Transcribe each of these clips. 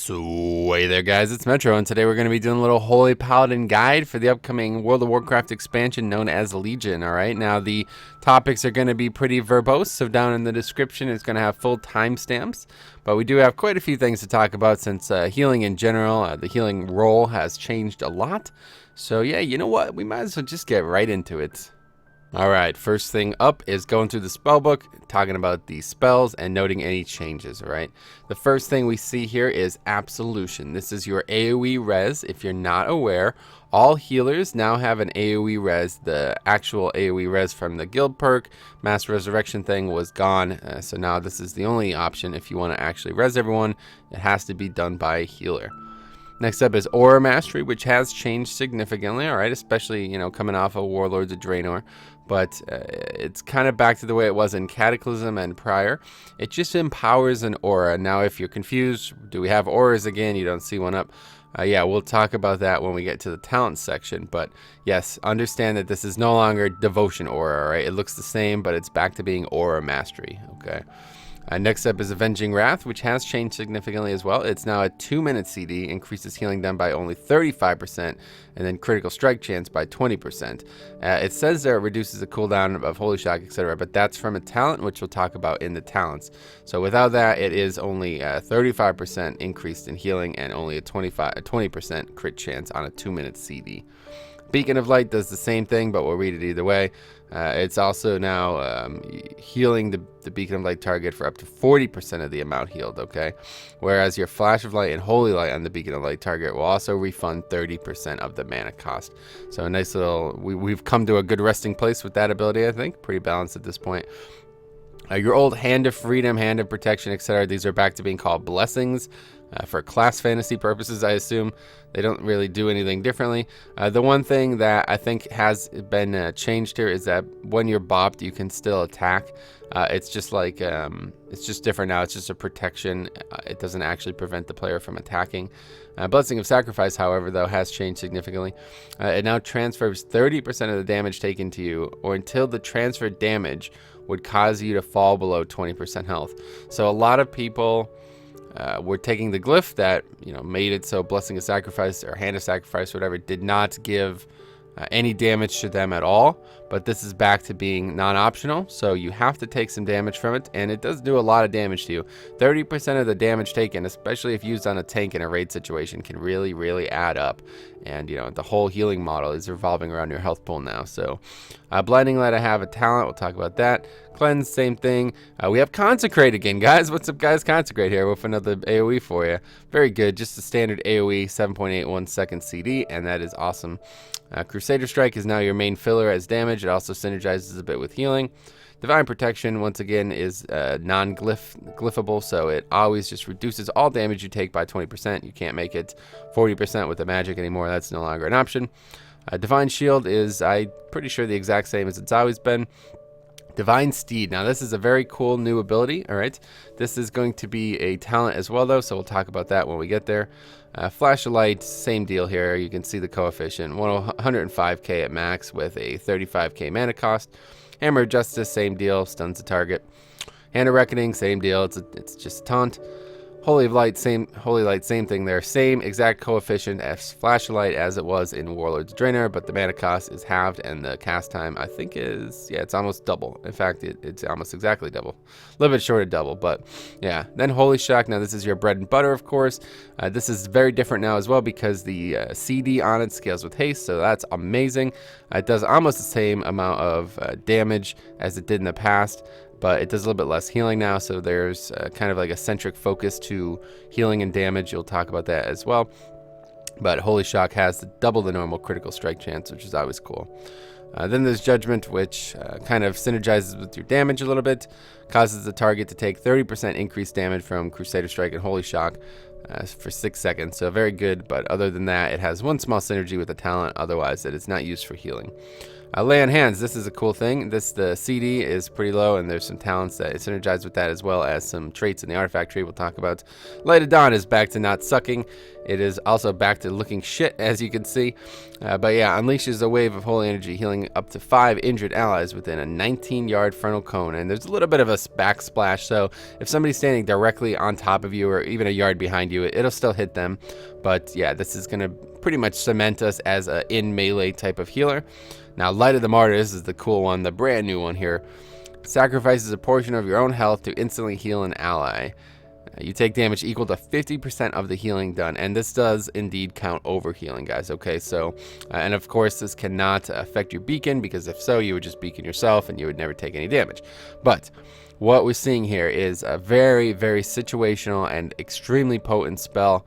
So, hey there guys, it's Metro, and today we're going to be doing a little Holy Paladin guide for the upcoming World of Warcraft expansion known as Legion, alright? Now, the topics are going to be pretty verbose, so down in the description it's going to have full timestamps, but we do have quite a few things to talk about since healing in general, the healing role has changed a lot. So yeah, you know what, we might as well just get right into it. Alright, first thing up is going through the spellbook, talking about the spells and noting any changes, alright? The first thing we see here is Absolution. This is your AoE res. If you're not aware, all healers now have an AoE res. The actual AoE res from the guild perk, Mass Resurrection thing was gone, so now this is the only option. If you want to actually res everyone, it has to be done by a healer. Next up is Aura Mastery, which has changed significantly, alright, especially, you know, coming off of Warlords of Draenor. But it's kind of back to the way it was in Cataclysm and prior. It just empowers an aura. Now, if you're confused, do we have auras again? You don't see one up. Yeah, we'll talk about that when we get to the talent section. But yes, understand that this is no longer Devotion Aura, right? It looks the same, but it's back to being Aura Mastery, okay? Next up is Avenging Wrath, which has changed significantly as well. It's now a 2-minute CD, increases healing done by only 35%, and then critical strike chance by 20%. It says there it reduces the cooldown of Holy Shock, etc., but that's from a talent, which we'll talk about in the talents. So without that, it is only 35% increased in healing and only a 20% crit chance on a 2-minute CD. Beacon of Light does the same thing, but we'll read it either way. It's also now healing the Beacon of Light target for up to 40% of the amount healed, okay? Whereas your Flash of Light and Holy Light on the Beacon of Light target will also refund 30% of the mana cost. So a nice little, we've come to a good resting place with that ability, I think. Pretty balanced at this point. Your old Hand of Freedom, Hand of Protection, etc., these are back to being called Blessings. For class fantasy purposes, I assume. They don't really do anything differently. The one thing that I think has been changed here is that when you're bopped, you can still attack. It's just like, it's just different now. It's just a protection. It doesn't actually prevent the player from attacking. Blessing of Sacrifice, however, though, has changed significantly. It now transfers 30% of the damage taken to you, or until the transferred damage would cause you to fall below 20% health. So a lot of people were taking the glyph that, you know, made it so Blessing of Sacrifice or Hand of Sacrifice, whatever, did not give any damage to them at all, but this is back to being non-optional, so you have to take some damage from it, and it does do a lot of damage to you. 30% of the damage taken, especially if used on a tank in a raid situation, can really add up. And you know, the whole healing model is revolving around your health pool now. So Blinding Light, I have a talent, we'll talk about that. Cleanse, same thing. We have Consecrate again, guys. What's up, guys? Consecrate here with another AoE for you. Very good, just a standard AoE 7.81 second CD, and that is awesome. Crusader Strike is now your main filler as damage. It also synergizes a bit with healing. Divine Protection, once again, is non-glyphable, so it always just reduces all damage you take by 20%. You can't make it 40% with the magic anymore. That's no longer an option. Divine Shield is, I'm pretty sure, the exact same as it's always been. Divine Steed. Now, this is a very cool new ability, all right? This is going to be a talent as well, though, so we'll talk about that when we get there. Flash of Light, same deal here. You can see the coefficient, 105k at max with a 35k mana cost. Hammer of Justice, same deal, stuns the target. Hand of Reckoning, same deal, it's just a taunt. Holy Light, same thing there. Same exact coefficient as Flash of Light as it was in Warlords of Draenor, but the mana cost is halved and the cast time, I think, is, yeah, it's almost double. In fact, it's almost exactly double. A little bit short of double, but yeah. Then Holy Shock, now this is your bread and butter, of course. This is very different now as well because the CD on it scales with haste, so that's amazing. It does almost the same amount of damage as it did in the past, but it does a little bit less healing now, so there's kind of like a centric focus to healing and damage. You'll talk about that as well. But Holy Shock has double the normal critical strike chance, which is always cool. Then there's Judgment, which kind of synergizes with your damage a little bit, causes the target to take 30% increased damage from Crusader Strike and Holy Shock for 6 seconds. So very good, but other than that, it has one small synergy with the talent, otherwise it is not used for healing. Lay on Hands, this is a cool thing. The CD is pretty low, and there's some talents that synergize with that, as well as some traits in the artifact tree we'll talk about. Light of Dawn is back to not sucking. It is also back to looking shit, as you can see. But yeah, unleashes a wave of holy energy, healing up to 5 injured allies within a 19-yard frontal cone. And there's a little bit of a backsplash, so if somebody's standing directly on top of you or even a yard behind you, it'll still hit them. But yeah, this is going to pretty much cement us as a in melee type of healer. Now, Light of the Martyrs is the cool one, the brand new one here. Sacrifices a portion of your own health to instantly heal an ally. You take damage equal to 50% of the healing done, and this does indeed count over healing, guys. Okay, so, and of course, this cannot affect your beacon, because if so, you would just beacon yourself and you would never take any damage. But what we're seeing here is a very, very situational and extremely potent spell.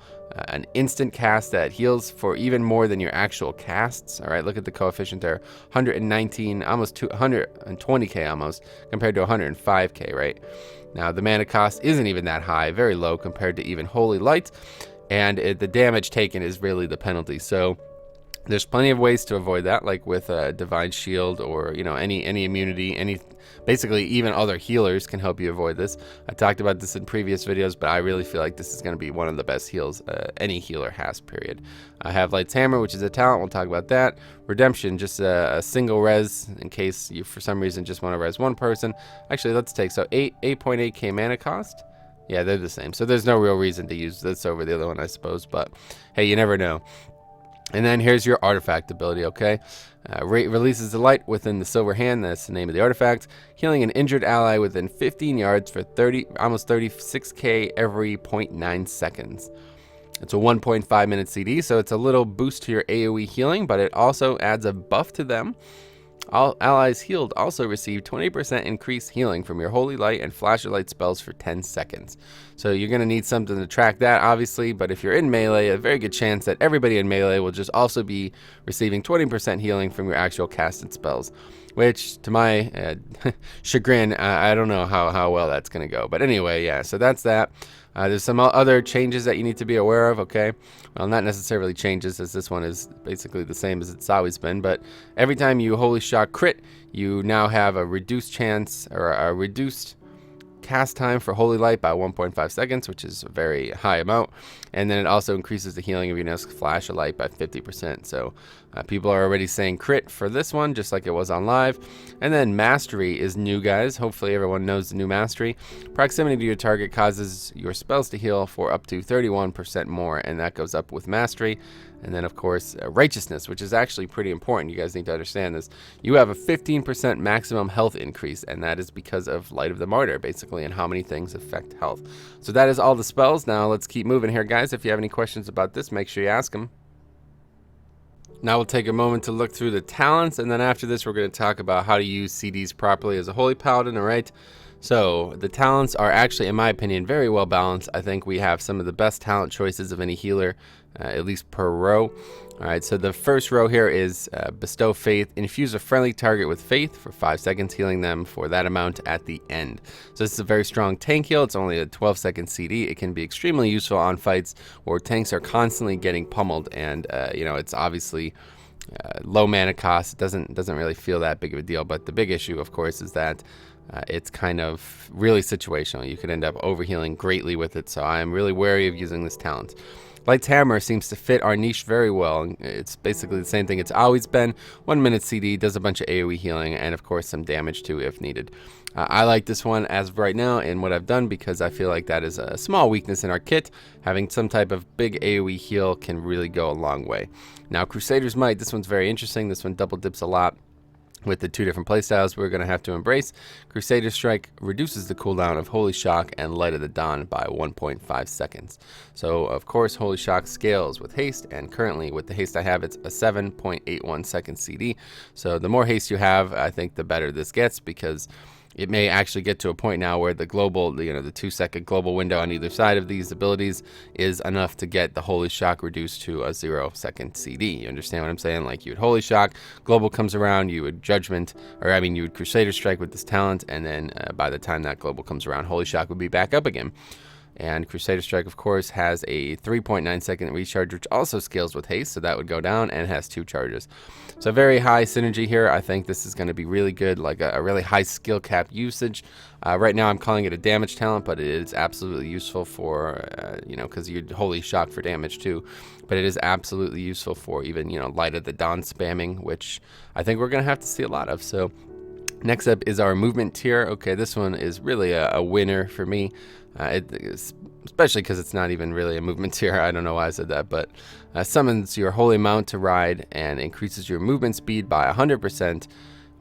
An instant cast that heals for even more than your actual casts. All right, look at the coefficient there, 119, almost 220k almost, compared to 105k, right? Now, the mana cost isn't even that high, very low compared to even Holy Light, and the damage taken is really the penalty. So there's plenty of ways to avoid that, like with a Divine Shield or, you know, any immunity, basically even other healers can help you avoid this. I talked about this in previous videos, but I really feel like this is going to be one of the best heals any healer has, period. I have Light's Hammer, which is a talent. We'll talk about that. Redemption, just a single res in case you, for some reason, just want to res one person. Actually, let's take, so 8.8k mana cost. Yeah, they're the same. So there's no real reason to use this over the other one, I suppose. But hey, you never know. And then here's your artifact ability, okay? Releases the light within the silver hand, that's the name of the artifact, healing an injured ally within 15 yards for almost 36k every 0.9 seconds. It's a 1.5 minute CD, so it's a little boost to your AoE healing, but it also adds a buff to them. All allies healed also receive 20% increased healing from your Holy Light and Flash of Light spells for 10 seconds. So you're going to need something to track that, obviously, but if you're in melee, a very good chance that everybody in melee will just also be receiving 20% healing from your actual casted spells, which, to my chagrin, I don't know how well that's going to go. But anyway, yeah, so that's that. There's some other changes that you need to be aware of, okay? Well, not necessarily changes, as this one is basically the same as it's always been, but every time you Holy Shock crit, you now have a reduced chance, or a reduced cast time for Holy Light by 1.5 seconds, which is a very high amount. And then it also increases the healing of your next Flash of Light by 50%. So people are already saying crit for this one, just like it was on live. And then Mastery is new, guys. Hopefully everyone knows the new Mastery. Proximity to your target causes your spells to heal for up to 31% more, and that goes up with Mastery. And then, of course, Righteousness, which is actually pretty important. You guys need to understand this. You have a 15% maximum health increase, and that is because of Light of the Martyr, basically, and how many things affect health. So that is all the spells. Now let's keep moving here, guys. If you have any questions about this, make sure you ask them. Now we'll take a moment to look through the talents, and then after this, we're going to talk about how to use CDs properly as a Holy Paladin, all right? So the talents are actually, in my opinion, very well balanced. I think we have some of the best talent choices of any healer, at least per row. All right, so the first row here is Bestow Faith. Infuse a friendly target with Faith for 5 seconds, healing them for that amount at the end. So this is a very strong tank heal. It's only a 12-second CD. It can be extremely useful on fights where tanks are constantly getting pummeled, and you know, it's obviously low mana cost. It doesn't really feel that big of a deal. But the big issue, of course, is that it's kind of really situational. You could end up overhealing greatly with it, so I am really wary of using this talent. Light's Hammer seems to fit our niche very well. It's basically the same thing it's always been. 1 minute CD, does a bunch of AoE healing, and of course some damage too if needed. I like this one as of right now in what I've done, because I feel like that is a small weakness in our kit. Having some type of big AoE heal can really go a long way. Now, Crusader's Might, this one's very interesting. This one double dips a lot with the 2 different playstyles we're going to have to embrace. Crusader Strike reduces the cooldown of Holy Shock and Light of the Dawn by 1.5 seconds. So, of course, Holy Shock scales with haste, and currently with the haste I have, it's a 7.81 second CD. So the more haste you have, I think the better this gets, because it may actually get to a point now where the global, you know, the 2-second global window on either side of these abilities is enough to get the Holy Shock reduced to a 0-second CD. You understand what I'm saying? Like, you would Holy Shock, global comes around, you would Judgment, you would Crusader Strike with this talent, and then by the time that global comes around, Holy Shock would be back up again. And Crusader Strike, of course, has a 3.9-second recharge, which also scales with haste, so that would go down, and has 2 charges. So very high synergy here. I think this is going to be really good, like a really high skill cap usage. Right now I'm calling it a damage talent, but it is absolutely useful for, because you're wholly shocked for damage too. But it is absolutely useful for even, Light of the Dawn spamming, which I think we're going to have to see a lot of. So next up is our movement tier. Okay, this one is really a winner for me. Especially because it's not even really a movement tier. I don't know why I said that, but summons your holy mount to ride and increases your movement speed by 100%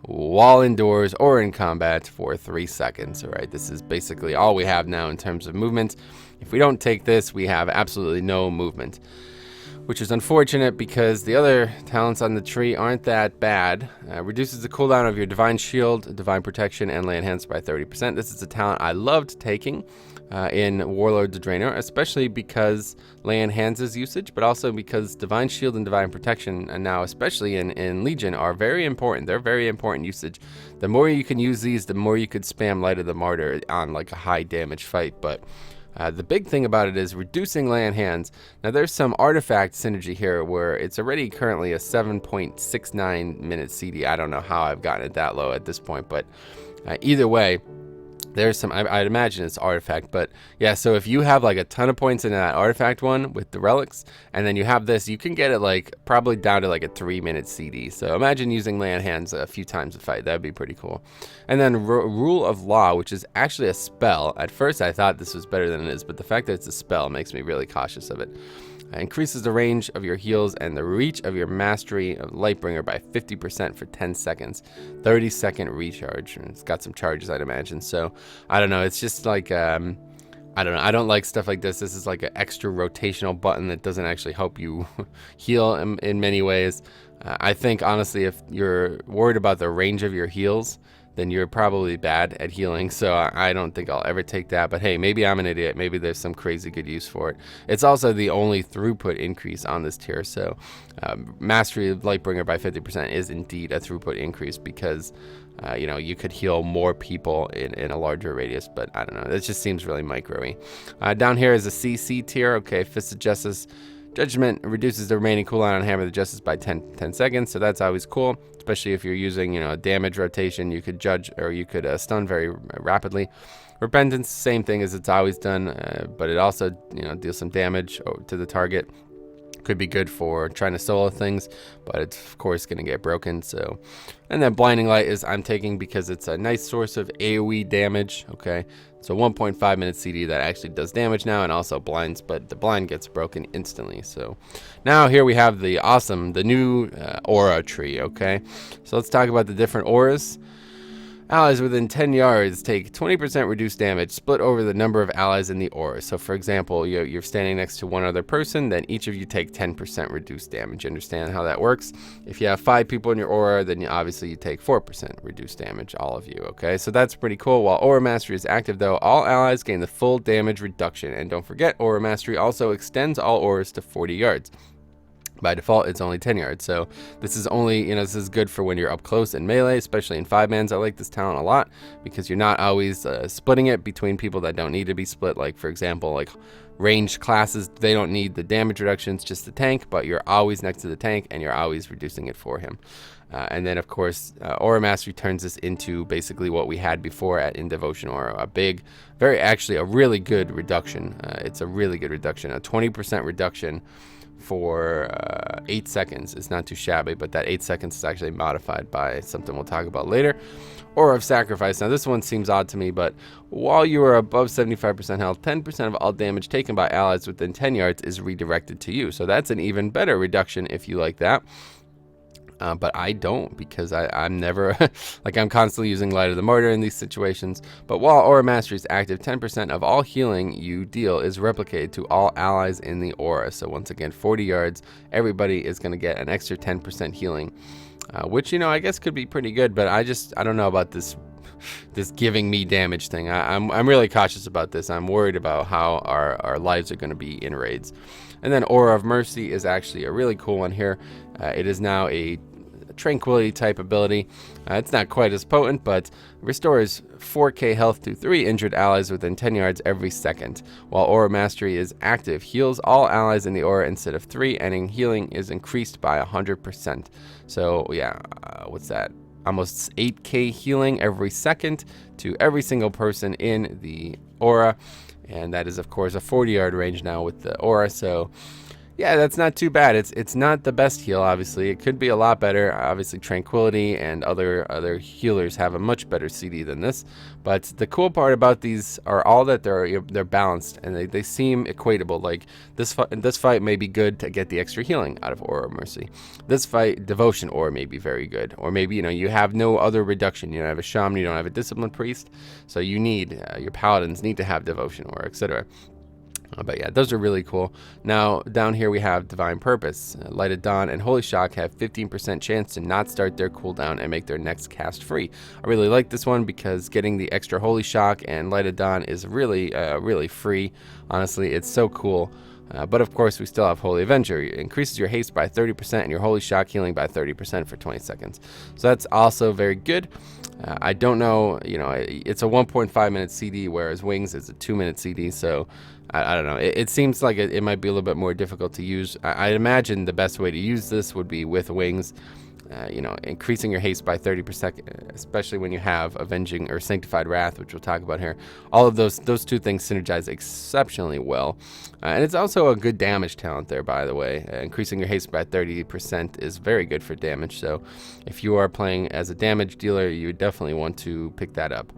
while indoors or in combat for 3 seconds. All right, this is basically all we have now in terms of movement. If we don't take this, we have absolutely no movement, which is unfortunate because the other talents on the tree aren't that bad. Reduces the cooldown of your Divine Shield, Divine Protection, and Lay Enhanced by 30%. This is a talent I loved taking in Warlords of Draenor, especially because Lay Enhances usage, but also because Divine Shield and Divine Protection, and now especially in Legion, are very important. They're very important usage. The more you can use these, the more you could spam Light of the Martyr on like a high damage fight, but the big thing about it is reducing lay on hands. Now there's some artifact synergy here where it's already currently a 7.69 minute CD. I don't know how I've gotten it that low at this point, but either way, there's some, I'd imagine it's artifact, but yeah, so if you have like a ton of points in that artifact one with the relics, and then you have this, you can get it like probably down to like a 3-minute CD. So imagine using lay on hands a few times a fight. That'd be pretty cool. And then Rule of Law, which is actually a spell. At first I thought this was better than it is, but the fact that it's a spell makes me really cautious of it. Increases the range of your heals and the reach of your mastery of Lightbringer by 50% for 10 seconds. 30-second recharge. It's got some charges, I'd imagine. So, I don't know. It's just like, I don't know. I don't like stuff like this. This is like an extra rotational button that doesn't actually help you heal in many ways. I think, honestly, if you're worried about the range of your heals, then you're probably bad at healing, so I don't think I'll ever take that. But hey, maybe I'm an idiot. Maybe there's some crazy good use for it. It's also the only throughput increase on this tier, so Mastery of Lightbringer by 50% is indeed a throughput increase because, you could heal more people in a larger radius, but I don't know. It just seems really micro-y. Down here is a CC tier. Okay, Fist of Justice. Judgment reduces the remaining cooldown on Hammer of the Justice by 10 seconds, so that's always cool, especially if you're using, a damage rotation. You could judge, or you could stun very rapidly. Repentance, same thing as it's always done, but it also, deals some damage to the target. Could be good for trying to solo things, but it's of course going to get broken. So, and then Blinding Light is I'm taking because it's a nice source of AoE damage. Okay, so 1.5 minute CD that actually does damage now and also blinds, but the blind gets broken instantly. So now here we have the new aura tree. Okay, so let's talk about the different auras. Allies within 10 yards take 20% reduced damage split over the number of allies in the aura. So for example, you're standing next to one other person, then each of you take 10% reduced damage. You understand how that works? If you have 5 people in your aura, then obviously you take 4% reduced damage, all of you, okay? So that's pretty cool. While Aura Mastery is active though, all allies gain the full damage reduction. And don't forget, Aura Mastery also extends all auras to 40 yards. By default, it's only 10 yards, so this is only, this is good for when you're up close in melee, especially in 5-mans. I like this talent a lot because you're not always splitting it between people that don't need to be split. Like, for example, like ranged classes, they don't need the damage reductions, just the tank, but you're always next to the tank and you're always reducing it for him. And then, of course, Aura Mastery turns this into basically what we had before in Devotion Aura. Actually a really good reduction. It's a really good reduction, a 20% reduction for 8 seconds. It's not too shabby, but that 8 seconds is actually modified by something we'll talk about later. Aura of Sacrifice. Now this one seems odd to me, but while you are above 75% health, 10% of all damage taken by allies within 10 yards is redirected to you. So that's an even better reduction if you like that. But I don't, because I'm never, I'm constantly using Light of the Martyr in these situations. But while Aura Mastery is active, 10% of all healing you deal is replicated to all allies in the aura. So once again, 40 yards, everybody is going to get an extra 10% healing, which, I guess could be pretty good. But I don't know about this giving me damage thing. I'm really cautious about this. I'm worried about how our lives are going to be in raids. And then Aura of Mercy is actually a really cool one here. It is now a tranquility type ability. It's not quite as potent, but restores 4k health to 3 injured allies within 10 yards every second. While Aura Mastery is active, heals all allies in the aura instead of 3, and healing is increased by 100%. So yeah, what's that? Almost 8k healing every second to every single person in the aura, and that is of course a 40-yard range now with the aura. So yeah, that's not too bad. It's not the best heal, obviously. It could be a lot better. Obviously, Tranquility and other healers have a much better CD than this. But the cool part about these are all that they're balanced, and they seem equatable. Like this fight may be good to get the extra healing out of Aura of Mercy. This fight, Devotion Aura may be very good. Or maybe, you have no other reduction. You don't have a Shaman, you don't have a Disciplined Priest. So you need, your Paladins need to have Devotion Aura, etc. But yeah, those are really cool. Now, down here we have Divine Purpose. Light of Dawn and Holy Shock have 15% chance to not start their cooldown and make their next cast free. I really like this one because getting the extra Holy Shock and Light of Dawn is really, really free. Honestly, it's so cool. But of course, we still have Holy Avenger. It increases your haste by 30% and your Holy Shock healing by 30% for 20 seconds. So that's also very good. I don't know, it's a 1.5 minute CD, whereas Wings is a 2-minute CD. So I don't know. It seems like it might be a little bit more difficult to use. I imagine the best way to use this would be with Wings. Increasing your haste by 30%, especially when you have Avenging or Sanctified Wrath, which we'll talk about here. All of those two things synergize exceptionally well. And it's also a good damage talent there, by the way. Increasing your haste by 30% is very good for damage. So if you are playing as a damage dealer, you would definitely want to pick that up.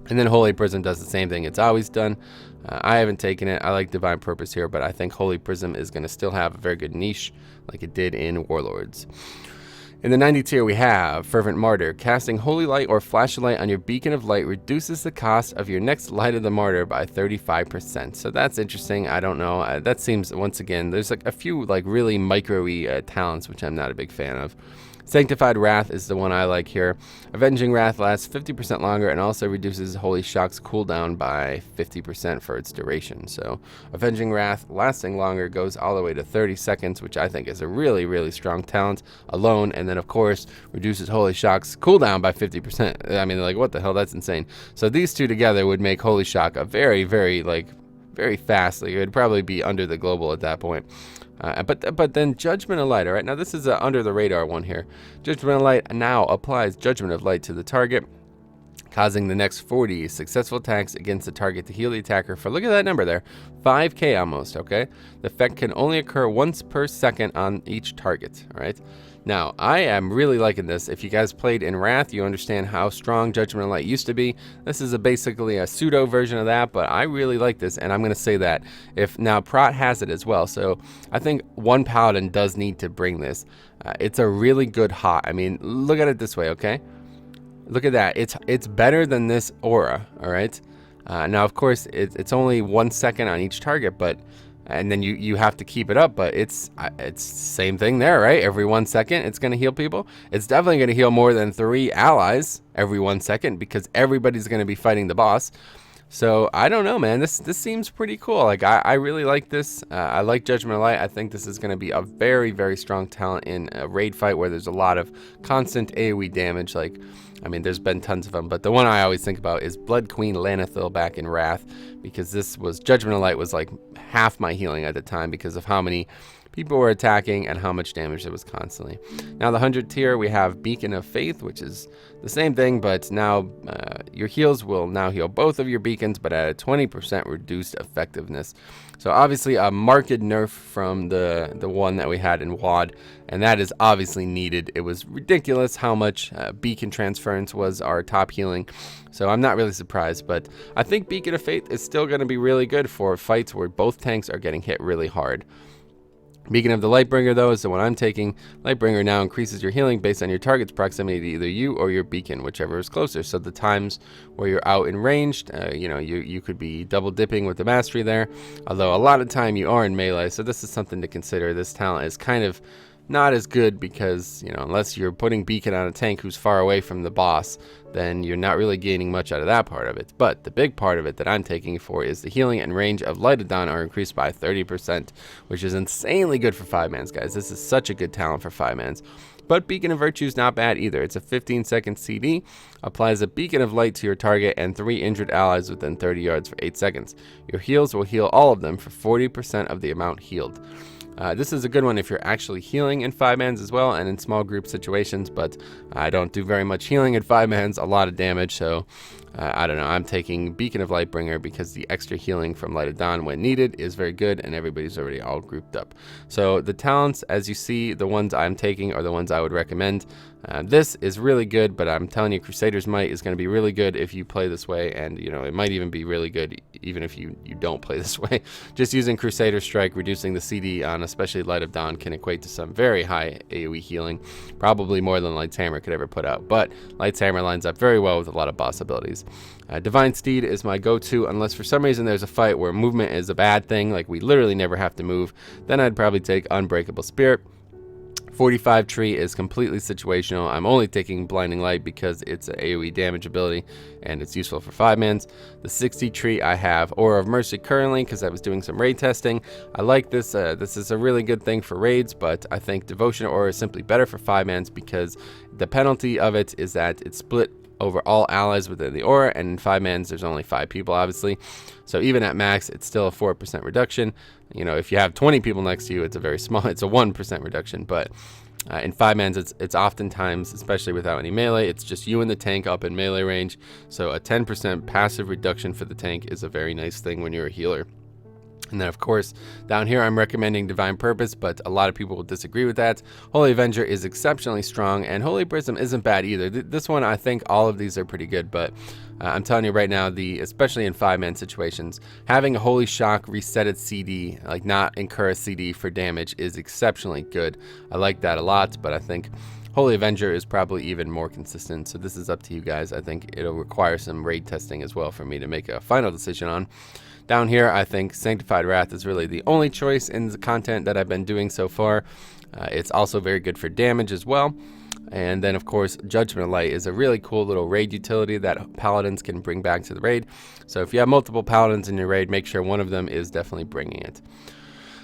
And then Holy Prism does the same thing it's always done. I haven't taken it. I like Divine Purpose here, but I think Holy Prism is going to still have a very good niche like it did in Warlords. In the 90 tier, we have Fervent Martyr. Casting Holy Light or Flashlight on your Beacon of Light reduces the cost of your next Light of the Martyr by 35%. So that's interesting. I don't know. That seems, once again, there's like a few like really micro-y talents, which I'm not a big fan of. Sanctified Wrath is the one I like here. Avenging Wrath lasts 50% longer and also reduces Holy Shock's cooldown by 50% for its duration. So Avenging Wrath lasting longer goes all the way to 30 seconds, which I think is a really, really strong talent alone. And then, of course, reduces Holy Shock's cooldown by 50%. I mean, like, what the hell? That's insane. So these two together would make Holy Shock a very, very, very fast. Like, it would probably be under the global at that point. But then Judgment of Light, all right? Now, this is an under-the-radar one here. Judgment of Light now applies Judgment of Light to the target, causing the next 40 successful attacks against the target to heal the attacker for, look at that number there, 5k almost, okay? The effect can only occur once per second on each target, all right? Now, I am really liking this. If you guys played in Wrath, you understand how strong Judgment of Light used to be. This is basically a pseudo version of that, but I really like this, and I'm going to say that. Now, Prot has it as well, so I think one Paladin does need to bring this. It's a really good hot. I mean, look at it this way, okay? Look at that. It's better than this aura, all right? Now, of course, it's only 1 second on each target, but and then you have to keep it up, but it's same thing there, right? Every 1 second, it's going to heal people. It's definitely going to heal more than 3 allies every 1 second because everybody's going to be fighting the boss. So I don't know, man. This seems pretty cool. Like I really like this. I like Judgment of Light. I think this is going to be a very, very strong talent in a raid fight where there's a lot of constant AoE damage. Like, I mean, there's been tons of them, but the one I always think about is Blood Queen Lanithil back in Wrath, because this was Judgment of Light was like half my healing at the time because of how many people were attacking and how much damage it was constantly. Now, the 100 tier, we have Beacon of Faith, which is the same thing, but now your heals will now heal both of your beacons, but at a 20% reduced effectiveness. So obviously a marked nerf from the one that we had in WoD, and that is obviously needed. It was ridiculous how much beacon transference was our top healing, so I'm not really surprised, but I think Beacon of Faith is still going to be really good for fights where both tanks are getting hit really hard. Beacon of the Lightbringer, though, is the one I'm taking. Lightbringer now increases your healing based on your target's proximity to either you or your beacon, whichever is closer. So the times where you're out in ranged, you could be double dipping with the mastery there. Although a lot of time you are in melee, so this is something to consider. This talent is kind of not as good because, unless you're putting beacon on a tank who's far away from the boss, then you're not really gaining much out of that part of it. But the big part of it that I'm taking for is the healing and range of Light of Dawn are increased by 30%, which is insanely good for 5-mans, guys. This is such a good talent for 5-mans. But Beacon of Virtue is not bad either. It's a 15-second CD, applies a beacon of light to your target and 3 injured allies within 30 yards for 8 seconds. Your heals will heal all of them for 40% of the amount healed. This is a good one if you're actually healing in 5-mans as well and in small group situations, but I don't do very much healing in 5-mans, a lot of damage, so I don't know. I'm taking Beacon of Lightbringer because the extra healing from Light of Dawn when needed is very good and everybody's already all grouped up. So the talents, as you see, the ones I'm taking are the ones I would recommend. This is really good, but I'm telling you, Crusader's Might is going to be really good if you play this way, and you know, it might even be really good even if you don't play this way. Just using Crusader Strike, reducing the CD on especially Light of Dawn can equate to some very high AoE healing, probably more than Light's Hammer could ever put out, but Light's Hammer lines up very well with a lot of boss abilities. Divine Steed is my go-to unless for some reason there's a fight where movement is a bad thing, like we literally never have to move, then I'd probably take Unbreakable Spirit. 45 tree is completely situational. I'm only taking Blinding Light because it's an AoE damage ability and it's useful for 5-mans. The 60 tree I have Aura of Mercy currently because I was doing some raid testing. I like this. This is a really good thing for raids, but I think Devotion Aura is simply better for 5-mans because the penalty of it is that it's split over all allies within the aura, and in 5-mans there's only 5 people obviously, so even at max it's still a 4% reduction. You know, if you have 20 people next to you, it's a very small, it's a 1% reduction, but in 5-mans it's oftentimes, especially without any melee, it's just you and the tank up in melee range, so a 10% passive reduction for the tank is a very nice thing when you're a healer. And then, of course, down here I'm recommending Divine Purpose, but a lot of people will disagree with that. Holy Avenger is exceptionally strong, and Holy Prism isn't bad either. This one, I think all of these are pretty good, but I'm telling you right now, especially in 5-man situations, having a Holy Shock reset its CD, like not incur a CD for damage, is exceptionally good. I like that a lot, but I think Holy Avenger is probably even more consistent, so this is up to you guys. I think it'll require some raid testing as well for me to make a final decision on. Down here, I think Sanctified Wrath is really the only choice in the content that I've been doing so far. It's also very good for damage as well. And then, of course, Judgment Light is a really cool little raid utility that Paladins can bring back to the raid. So if you have multiple Paladins in your raid, make sure one of them is definitely bringing it.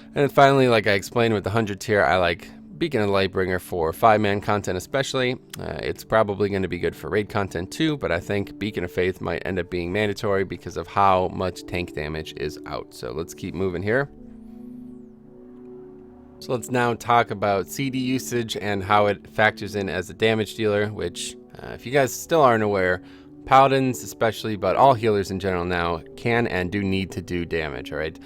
And then finally, like I explained with the 100 tier, I like Beacon of Lightbringer for 5-man content especially. It's probably going to be good for raid content too, but I think Beacon of Faith might end up being mandatory because of how much tank damage is out. So let's keep moving here. So let's now talk about CD usage and how it factors in as a damage dealer, which if you guys still aren't aware, Paladins especially, but all healers in general now, can and do need to do damage, all right?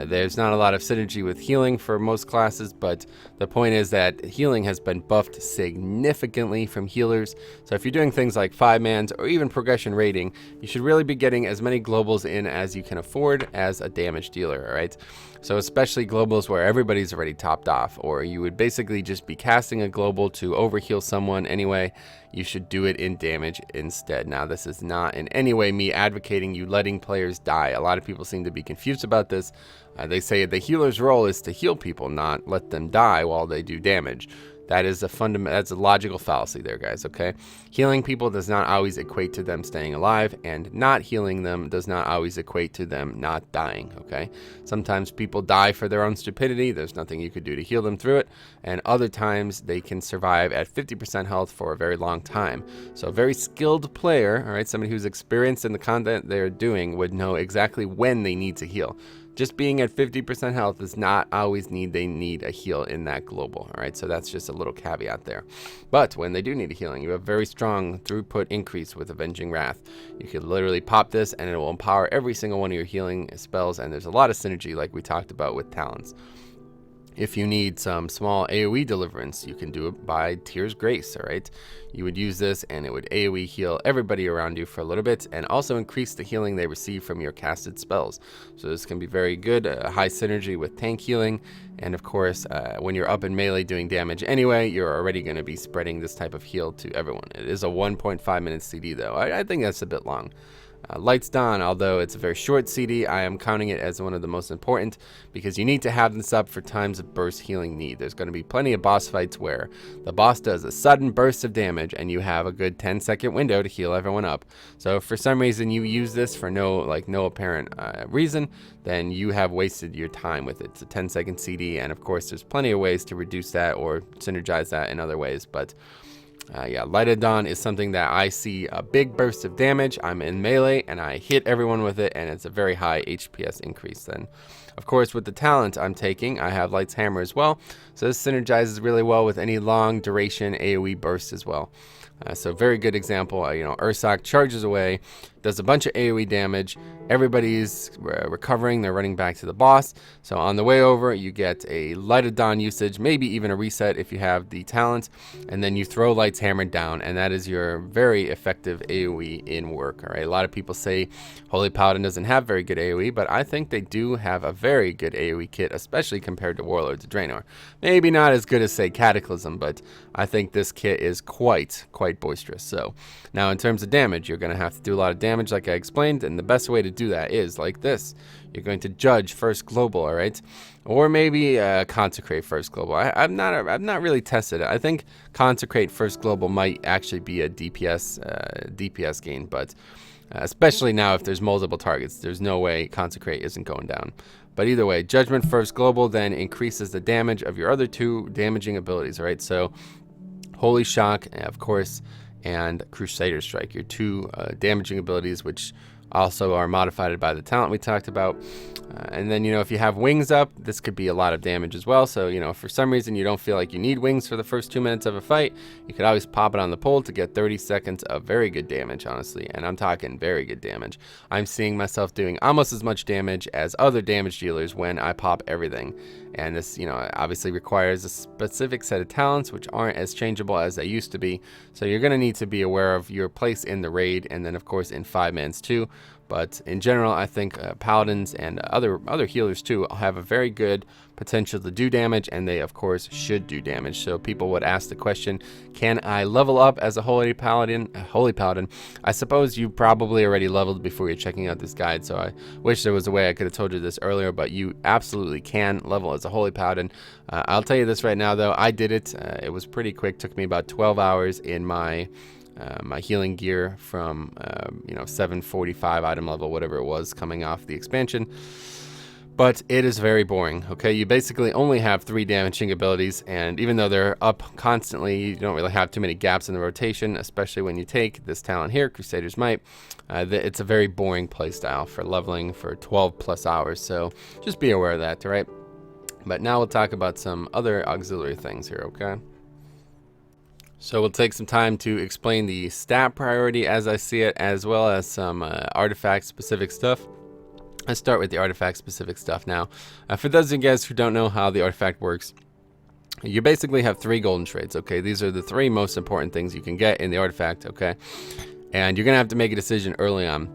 There's not a lot of synergy with healing for most classes, but the point is that healing has been buffed significantly from healers. So if you're doing things like 5-mans or even progression raiding, you should really be getting as many globals in as you can afford as a damage dealer, all right? So especially globals where everybody's already topped off, or you would basically just be casting a global to overheal someone anyway, you should do it in damage instead. Now, this is not in any way me advocating you letting players die. A lot of people seem to be confused about this. They say the healer's role is to heal people, not let them die while they do damage. That is that's a logical fallacy there, guys, okay? Healing people does not always equate to them staying alive, and not healing them does not always equate to them not dying, okay? Sometimes people die for their own stupidity. There's nothing you could do to heal them through it, and other times they can survive at 50% health for a very long time. So a very skilled player, all right, somebody who's experienced in the content they're doing would know exactly when they need to heal. Just being at 50% health does not always mean they need a heal in that global, all right? So that's just a little caveat there. But when they do need a healing, you have very strong throughput increase with Avenging Wrath. You can literally pop this and it will empower every single one of your healing spells, and there's a lot of synergy like we talked about with talents. If you need some small AoE deliverance, you can do it by Tyr's Grace, all right? You would use this and it would AoE heal everybody around you for a little bit and also increase the healing they receive from your casted spells. So this can be very good, high synergy with tank healing. And of course, when you're up in melee doing damage anyway, you're already going to be spreading this type of heal to everyone. It is a 1.5 minute CD though. I think that's a bit long. Lights Dawn, although it's a very short CD, I am counting it as one of the most important because you need to have this up for times of burst healing need. There's going to be plenty of boss fights where the boss does a sudden burst of damage and you have a good 10-second window to heal everyone up. So if for some reason you use this for no apparent reason, then you have wasted your time with it. It's a 10-second CD, and of course there's plenty of ways to reduce that or synergize that in other ways, but yeah, Light of Dawn is something that I see a big burst of damage. I'm in melee and I hit everyone with it, and it's a very high HPS increase. Then, of course, with the talent I'm taking, I have Light's Hammer as well. So this synergizes really well with any long duration AoE burst as well. So very good example. Ursak charges away, does a bunch of AoE damage. Everybody's recovering. They're running back to the boss. So on the way over, you get a Light of Dawn usage, maybe even a reset if you have the talent, and then you throw Light's Hammer down, and that is your very effective AoE in work. All right. A lot of people say Holy Paladin doesn't have very good AoE, but I think they do have a very good AoE kit, especially compared to Warlords of Draenor. Maybe not as good as, say, Cataclysm, but I think this kit is quite boisterous. So now in terms of damage, you're going to have to do a lot of damage like I explained, and the best way to do that is like this. You're going to judge first global, all right, or maybe consecrate first global. I've not really tested it. I think consecrate first global might actually be a DPS gain, but especially now if there's multiple targets, there's no way consecrate isn't going down. But either way, judgment first global then increases the damage of your other two damaging abilities, all right? So Holy Shock, of course, and Crusader Strike, your two damaging abilities, which also are modified by the talent we talked about. And then, if you have wings up, this could be a lot of damage as well. So, if for some reason you don't feel like you need wings for the first 2 minutes of a fight, you could always pop it on the pole to get 30 seconds of very good damage, honestly. And I'm talking very good damage. I'm seeing myself doing almost as much damage as other damage dealers when I pop everything. And this, obviously requires a specific set of talents, which aren't as changeable as they used to be. So you're going to need to be aware of your place in the raid, and then, of course, in 5-mans too. But in general, I think paladins and other healers too have a very good potential to do damage, and they of course should do damage. So people would ask the question, can I level up as a holy paladin? I suppose you probably already leveled before you're checking out this guide, so I wish there was a way I could have told you this earlier, but you absolutely can level as a holy paladin. I'll tell you this right now though, I did it. It was pretty quick. Took me about 12 hours in my healing gear from 745 item level, whatever it was, coming off the expansion. But it is very boring. Okay, you basically only have 3 damaging abilities, and even though they're up constantly, you don't really have too many gaps in the rotation, especially when you take this talent here, Crusader's Might. It's a very boring playstyle for leveling for 12 plus hours, so just be aware of that, right? But now we'll talk about some other auxiliary things here, okay? So we'll take some time to explain the stat priority as I see it, as well as some artifact-specific stuff. Let's start with the artifact-specific stuff now. For those of you guys who don't know how the artifact works, you basically have 3 golden trades, okay? These are the 3 most important things you can get in the artifact, okay? And you're going to have to make a decision early on.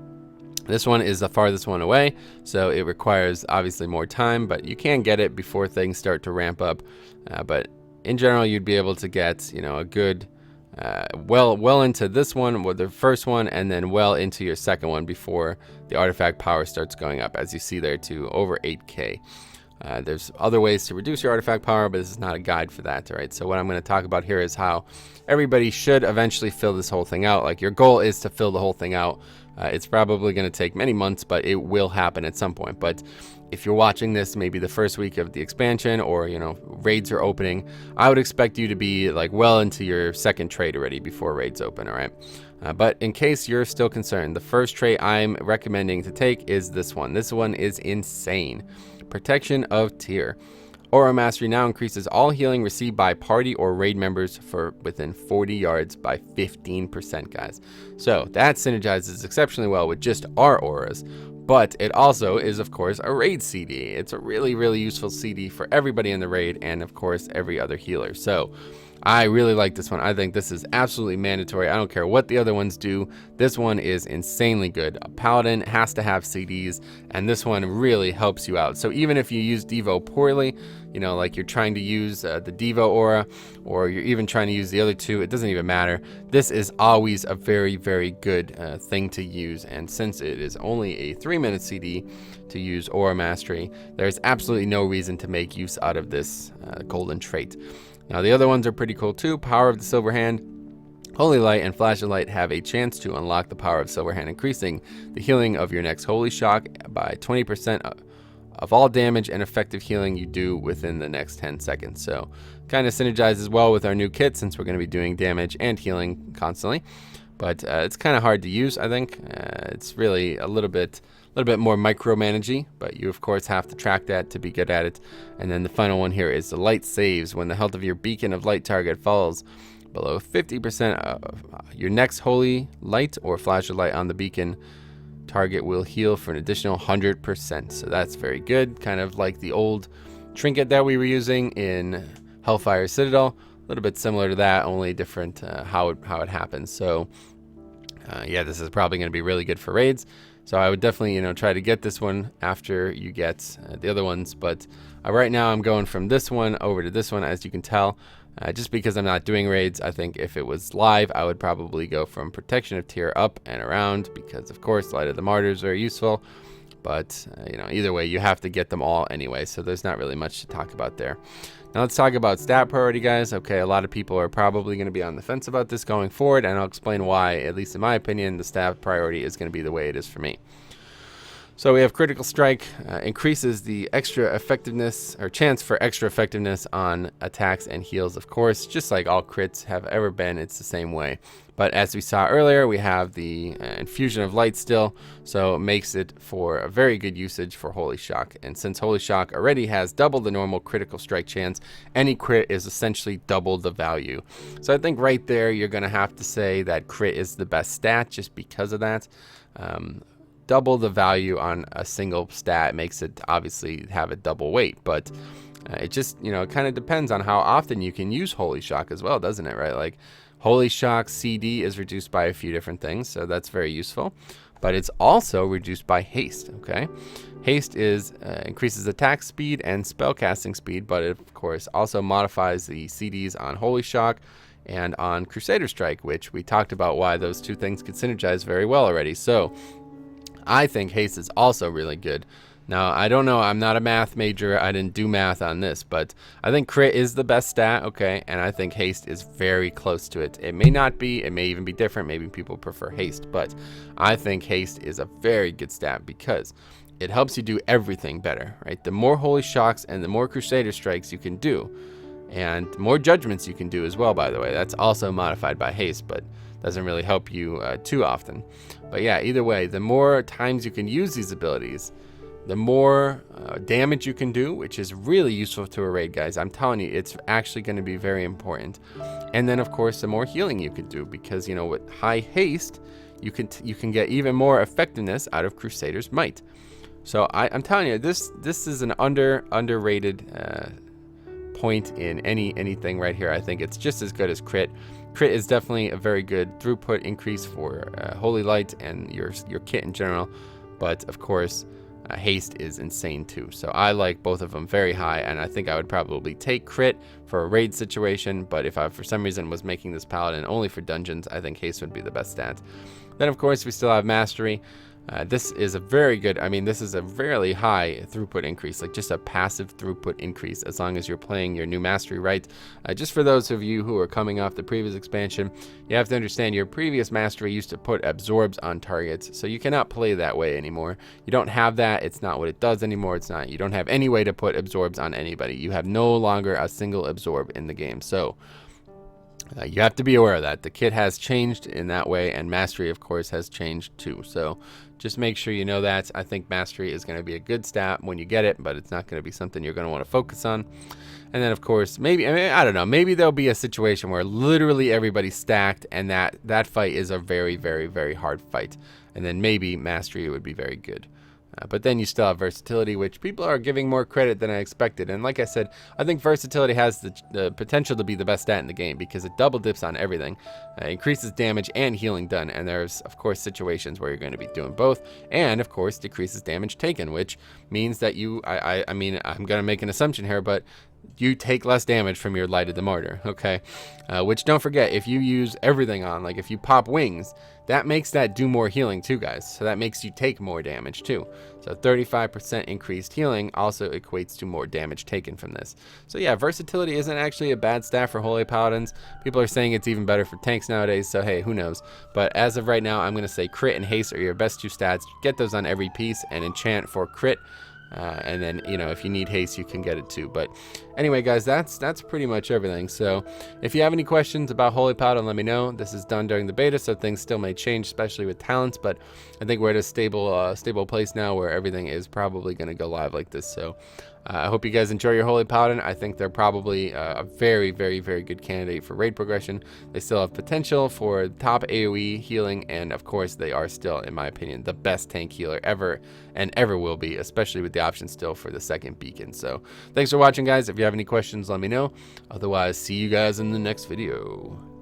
This one is the farthest one away, so it requires obviously more time, but you can get it before things start to ramp up. But in general, you'd be able to get, a good, well into this one, with the first one, and then well into your second one before the artifact power starts going up, as you see there, to over 8k. There's other ways to reduce your artifact power, but this is not a guide for that, all right? So what I'm going to talk about here is how everybody should eventually fill this whole thing out. Like, your goal is to fill the whole thing out. It's probably going to take many months, but it will happen at some point. But if you're watching this maybe the first week of the expansion, or raids are opening, I would expect you to be like well into your second trade already before raids open, all right? But in case you're still concerned, the first trait I'm recommending to take is this one. This one is insane. Protection of Tyr. Aura Mastery now increases all healing received by party or raid members for within 40 yards by 15%, guys. So that synergizes exceptionally well with just our auras, but it also is, of course, a raid CD. It's a really, really useful CD for everybody in the raid, and of course every other healer. So I really like this one. I think this is absolutely mandatory. I don't care what the other ones do. This one is insanely good. A Paladin has to have CDs, and this one really helps you out. So even if you use Devo poorly, you know, like you're trying to use the Devo aura, or you're even trying to use the other two, it doesn't even matter. This is always a very, very good thing to use. And since it is only a 3-minute CD to use Aura Mastery, there's absolutely no reason to make use out of this golden trait. Now the other ones are pretty cool too. Power of the Silver Hand, Holy Light, and Flash of Light have a chance to unlock the power of Silver Hand, increasing the healing of your next Holy Shock by 20% of all damage and effective healing you do within the next 10 seconds. So kind of synergizes well with our new kit, since we're going to be doing damage and healing constantly. But it's kind of hard to use, I think. It's really a little bit more micromanaging, but you of course have to track that to be good at it. And then the final one here is the light saves. When the health of your beacon of light target falls below 50% of your next holy light or flash of light on the beacon, target will heal for an additional 100%. So that's very good, kind of like the old trinket that we were using in Hellfire Citadel. A little bit similar to that, only different how it happens. So yeah, this is probably going to be really good for raids. So I would definitely, you know, try to get this one after you get the other ones. But right now I'm going from this one over to this one, as you can tell, just because I'm not doing raids. I think if it was live, I would probably go from Protection of Tyr up and around, because of course Light of the Martyrs are very useful. But you know, either way, you have to get them all anyway, so there's not really much to talk about there. Now let's talk about stat priority, guys. Okay, a lot of people are probably going to be on the fence about this going forward, and I'll explain why. At least in my opinion, the stat priority is going to be the way it is for me. So we have Critical Strike, increases the extra effectiveness, or chance for extra effectiveness on attacks and heals, of course, just like all crits have ever been. It's the same way. But as we saw earlier, we have the Infusion of Light still, so it makes it for a very good usage for Holy Shock. And since Holy Shock already has double the normal critical strike chance, any crit is essentially double the value. So I think right there, you're going to have to say that crit is the best stat just because of that. Double the value on a single stat makes it obviously have a double weight, but it just, you know, it kind of depends on how often you can use Holy Shock as well, doesn't it, right? Like Holy Shock CD is reduced by a few different things, so that's very useful, but it's also reduced by haste. Okay, haste is increases attack speed and spellcasting speed, but it of course also modifies the CDs on Holy Shock and on Crusader Strike, which we talked about why those two things could synergize very well already. So I think haste is also really good. Now, I don't know, I'm not a math major, I didn't do math on this, but I think crit is the best stat, okay, and I think haste is very close to it. It may not be, it may even be different, maybe people prefer haste, but I think haste is a very good stat because it helps you do everything better, right? The more Holy Shocks and the more Crusader Strikes you can do, and more Judgments you can do as well, by the way. That's also modified by haste, but doesn't really help you too often. But yeah, either way, the more times you can use these abilities, the more damage you can do, which is really useful to a raid, guys. I'm telling you, it's actually going to be very important. And then, of course, the more healing you can do, because, you know, with high haste, you can get even more effectiveness out of Crusader's Might. So I'm telling you, this is an underrated point in anything right here. I think it's just as good as crit. Crit is definitely a very good throughput increase for Holy Light and your kit in general, but of course haste is insane too. So I like both of them very high, and I think I would probably take crit for a raid situation, but if I for some reason was making this Paladin only for dungeons, I think haste would be the best stat. Then of course we still have mastery. This is a very good, I mean, this is a fairly high throughput increase, like just a passive throughput increase as long as you're playing your new mastery right. Just for those of you who are coming off the previous expansion, you have to understand your previous mastery used to put absorbs on targets, so you cannot play that way anymore. You don't have that, it's not what it does anymore, you don't have any way to put absorbs on anybody. You have no longer a single absorb in the game, so you have to be aware of that. The kit has changed in that way, and mastery, of course, has changed too. So just make sure you know that. I think mastery is going to be a good stat when you get it, but it's not going to be something you're going to want to focus on. And then, of course, maybe, I mean, I don't know, maybe there'll be a situation where literally everybody's stacked, and that fight is a very, very, very hard fight. And then maybe mastery would be very good. But then you still have versatility, which people are giving more credit than I expected. And like I said, I think versatility has the potential to be the best stat in the game because it double dips on everything, increases damage and healing done. And there's, of course, situations where you're going to be doing both. And, of course, decreases damage taken, which means that I mean, I'm going to make an assumption here, but you take less damage from your Light of the Martyr, okay? Which, don't forget, if you use everything on, like if you pop wings, that makes that do more healing too, guys. So that makes you take more damage too. So 35% increased healing also equates to more damage taken from this. So yeah, versatility isn't actually a bad stat for Holy Paladins. People are saying it's even better for tanks nowadays, so hey, who knows? But as of right now, I'm going to say crit and haste are your best two stats. Get those on every piece and enchant for crit. And then, you know, if you need haste, you can get it too. But anyway, guys, that's pretty much everything. So if you have any questions about Holy Paladin, let me know. This is done during the beta, so things still may change, especially with talents. But I think we're at a stable place now where everything is probably going to go live like this. So I hope you guys enjoy your Holy Paladin. I think they're probably a very, very, very good candidate for raid progression. They still have potential for top AoE healing, and of course, they are still, in my opinion, the best tank healer ever and ever will be, especially with the option still for the second beacon. So thanks for watching, guys. If you have any questions, let me know. Otherwise, see you guys in the next video.